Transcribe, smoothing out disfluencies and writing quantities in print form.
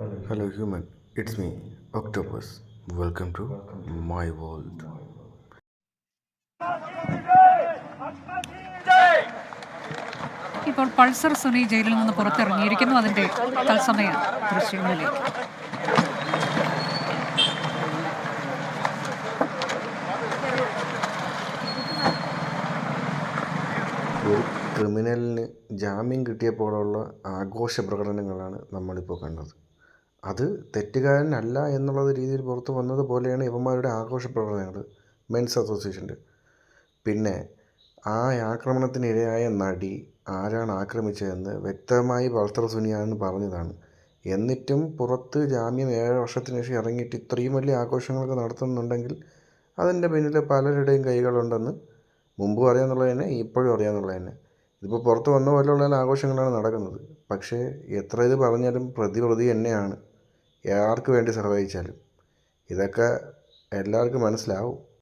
Hello, human. It's me, Octopus. Welcome to my world. ഇപ്പോൾ Pulsar Suni ജയിലിൽ നിന്ന് പുറത്തിറങ്ങിയിരിക്കുന്നു. അതിന്റെ തത്സമയ ദൃശ്യങ്ങളിലേക്ക്. ഒരു ക്രിമിനലിന് ജാമ്യം കിട്ടിയപ്പോഴുള്ള ആഘോഷ പ്രകടനങ്ങളാണ് നമ്മളിപ്പോൾ കണ്ടത്. അത് തെറ്റുകാരനല്ല എന്നുള്ള രീതിയിൽ പുറത്തു വന്നതുപോലെയാണ് ഇവന്മാരുടെ ആഘോഷ പ്രകടനങ്ങൾ, മെൻസ് അസോസിയേഷൻ്റെ. പിന്നെ ആ ആക്രമണത്തിനിരയായ നടി ആരാണ് ആക്രമിച്ചതെന്ന് വ്യക്തമായി പൾസർ സുനിയാണെന്ന് പറഞ്ഞതാണ്. എന്നിട്ടും പുറത്ത് ജാമ്യം 7 വർഷത്തിന് ശേഷം ഇറങ്ങിയിട്ട് ഇത്രയും വലിയ ആഘോഷങ്ങളൊക്കെ നടത്തുന്നുണ്ടെങ്കിൽ അതിൻ്റെ പിന്നിൽ പലരുടെയും കൈകളുണ്ടെന്ന് മുമ്പും അറിയാമെന്നുള്ളത് തന്നെ, ഇപ്പോഴും അറിയാമെന്നുള്ളത് തന്നെ. ഇതിപ്പോൾ പുറത്ത് വന്ന പോലെയുള്ള ആഘോഷങ്ങളാണ് നടക്കുന്നത്. പക്ഷേ എത്ര ഇത് പറഞ്ഞാലും പ്രതി തന്നെയാണ് ആർക്ക് വേണ്ടി സഹായിച്ചാലും. ഇതൊക്കെ എല്ലാവർക്കും മനസ്സിലാവും.